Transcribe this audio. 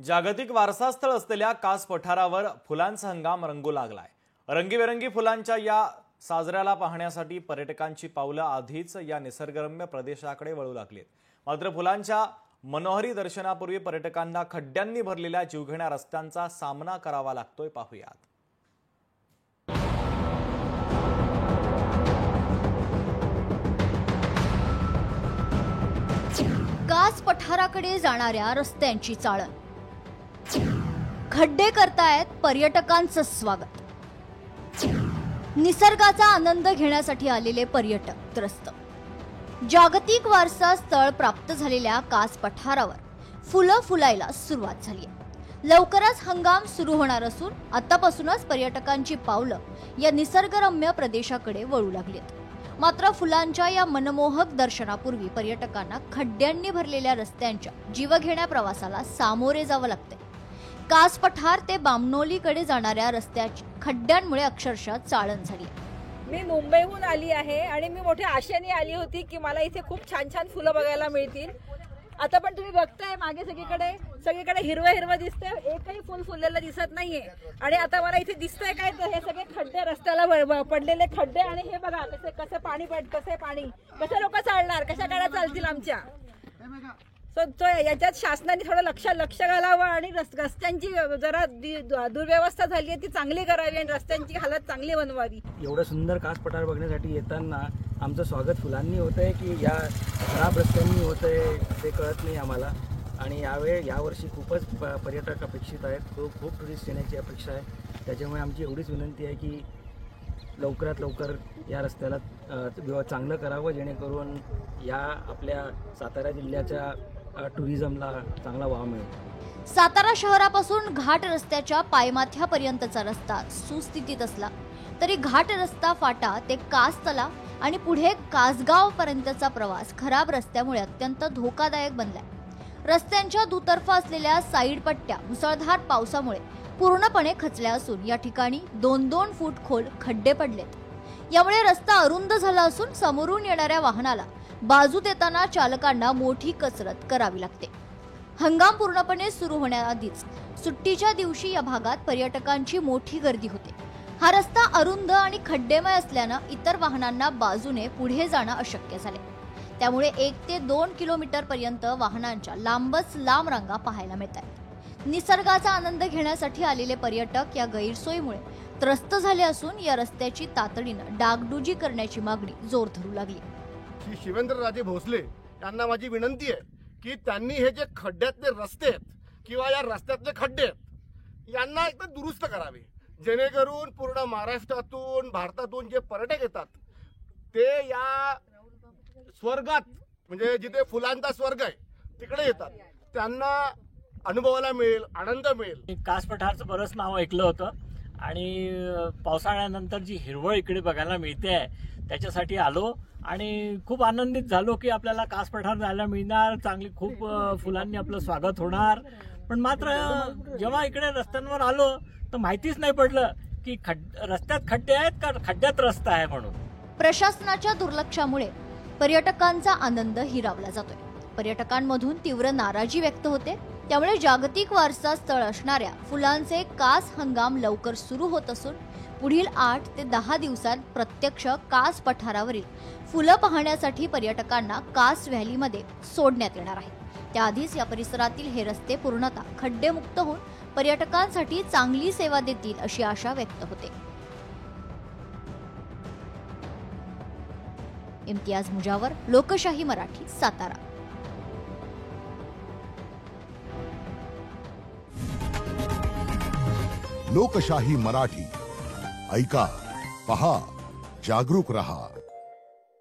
जागतिक वारसास्थळ असलेल्या कास पठारावर फुलांचा हंगाम रंगू लागलाय। रंगीबेरंगी फुलांच्या या साजऱ्याला पाहण्यासाठी पर्यटकांची पावलं आधीच या निसर्गरम्य प्रदेशाकडे वळू लागलीत। मात्र फुलांच्या मनोहरी दर्शनापूर्वी पर्यटकांना खड्ड्यांनी भरलेल्या जीवघेण्या रस्त्यांचा सामना करावा लागतोय। पाहूयात। कास पठाराकडे जाणाऱ्या रस्त्यांची चाळण, खड्डे करतायत पर्यटकांचं स्वागत। निसर्गाचा आनंद घेण्यासाठी आलेले पर्यटक त्रस्त। जागतिक वारसा स्थळ प्राप्त झालेल्या कास पठारावर फुलं फुलायला सुरुवात झाली आहे। लवकरच हंगाम सुरू होणार असून आतापासूनच पर्यटकांची पावलं या निसर्गरम्य प्रदेशाकडे वळू लागलीत। मात्र फुलांच्या या मनमोहक दर्शनापूर्वी पर्यटकांना खड्ड्यांनी भरलेल्या रस्त्यांच्या जीवघेण्या प्रवासाला सामोरे जावं लागते। कास पठार ते बामणोलीकडे जाणाऱ्या रस्त्याची खड्ड्यांमुळे अक्षरशः चाळण झाली। मी मुंबईहून आली आहे आणि मी मोठ्या आशेने आली होती की मला इथे खूप छान छान फुलं बघायला मिळतील। आता पण तुम्ही बघताय मागे सगळीकडे हिरवं हिरवं दिसतंय, एकही फुल फुललेलं दिसत नाहीये। आणि आता मला इथे दिसतंय काय तर हे सगळे खड्डे, रस्त्याला पडलेले खड्डे। आणि हे बघा कसे पाणी कसे लोक चालणार, कशा गाड्या चालतील आमच्या। सो याच्यात शासनाने थोडं लक्ष घालावं आणि रस्त्यांची जरा दुर्व्यवस्था झाली आहे ती चांगली करावी आणि रस्त्यांची हालत चांगली बनवावी। एवढं सुंदर कास पठार बघण्यासाठी येताना आमचं स्वागत फुलांनी होतंय की या खराब रस्त्यांनी होतंय ते कळत नाही आम्हाला। आणि यावर्षी खूपच पर्यटक अपेक्षित आहेत, खूप टुरिस्ट येण्याची अपेक्षा आहे। त्याच्यामुळे आमची एवढीच विनंती आहे की लवकरात लवकर या रस्त्याला चांगलं करावं, जेणेकरून या आपल्या सातारा जिल्ह्याच्या टुरिझमला चांगला वाव मिळेल। सातारा शहरापासून घाट रस्त्याच्या पायमाथ्यापर्यंतचा रस्ता सुस्थितीत असला तरी घाट रस्ता फाटा ते कास तला आणि पुढे कासगाव पर्यंतचा प्रवास खराब रस्त्यामुळे अत्यंत धोकादायक बनलाय। रस्त्यांच्या दुतर्फा असलेल्या साईड पट्ट्या मुसळधार पावसामुळे पूर्णपणे खचल्या असून या ठिकाणी 2-2 फूट खोल खड्डे पडलेत। यामुळे रस्ता अरुंद झाला असून समोरून येणाऱ्या वाहनाला बाजू देताना चालकांना मोठी कसरत करावी लागते। हंगाम पूर्णपणे सुरू होण्याआधीच सुट्टीच्या दिवशी या भागात पर्यटकांची मोठी गर्दी होते। हा रस्ता अरुंद आणि खड्डेमय असल्यानं इतर वाहनांना बाजूने पुढे जाणं अशक्य झाले। त्यामुळे 1 ते 2 किलोमीटर पर्यंत वाहनांच्या लांबच लांब रांगा पाहायला मिळतात। निसर्गाचा आनंद घेण्यासाठी आलेले पर्यटक या गैरसोयीमुळे त्रस्त झाले असून या रस्त्याची तातडीनं डागडुजी करण्याची मागणी जोर धरू लागली। श्री शिवेंद्रराजे भोसले यांना माझी विनंती आहे की त्यांनी हे जे खड्ड्यातले रस्ते आहेत किंवा या रस्त्यातले खड्डे आहेत यांना एकदा दुरुस्त करावे, जेणेकरून पूर्ण महाराष्ट्रातून भारतातून जे पर्यटक येतात ते या स्वर्गात म्हणजे जिथे फुलांचा स्वर्ग आहे तिकडे येतात, त्यांना अनुभवायला मिळेल, आनंद मिळेल। कास पठारचं बरंच नाव ऐकलं होतं आणि पावसाळ्यानंतर जी हिरवळ इकडे बघायला मिळते त्याच्यासाठी आलो आणि खूप आनंदित झालो की आपल्याला कास पठार जायला मिळणार, चांगली खूप फुलांनी आपलं स्वागत होणार। पण मात्र जेव्हा इकडे रस्त्यांवर आलो तर माहितीच नाही पडलं की रस्त्यात खड्डे आहेत का खड्ड्यात रस्ता आहे म्हणून। प्रशासनाच्या दुर्लक्षामुळे पर्यटकांचा आनंद हिरावला जातोय। पर्यटकांमधून तीव्र नाराजी व्यक्त होते। त्यामुळे जागतिक वारसा स्थळ असणाऱ्या फुलांचे कास हंगाम लवकर सुरू होत असून पुढील 8 ते 10 दिवसात प्रत्यक्ष कास पठारावरील फुलं पाहण्यासाठी पर्यटकांना कास व्हॅलीमध्ये सोडण्यात येणार आहे। त्याआधीच या परिसरातील हे रस्ते पूर्णतः खड्डेमुक्त होऊन पर्यटकांसाठी चांगली सेवा देतील अशी आशा व्यक्त होते। इम्तियाज मुजावर, लोकशाही मराठी, सातारा। लोकशाही मराठी ऐका, पहा, जागरूक रहा।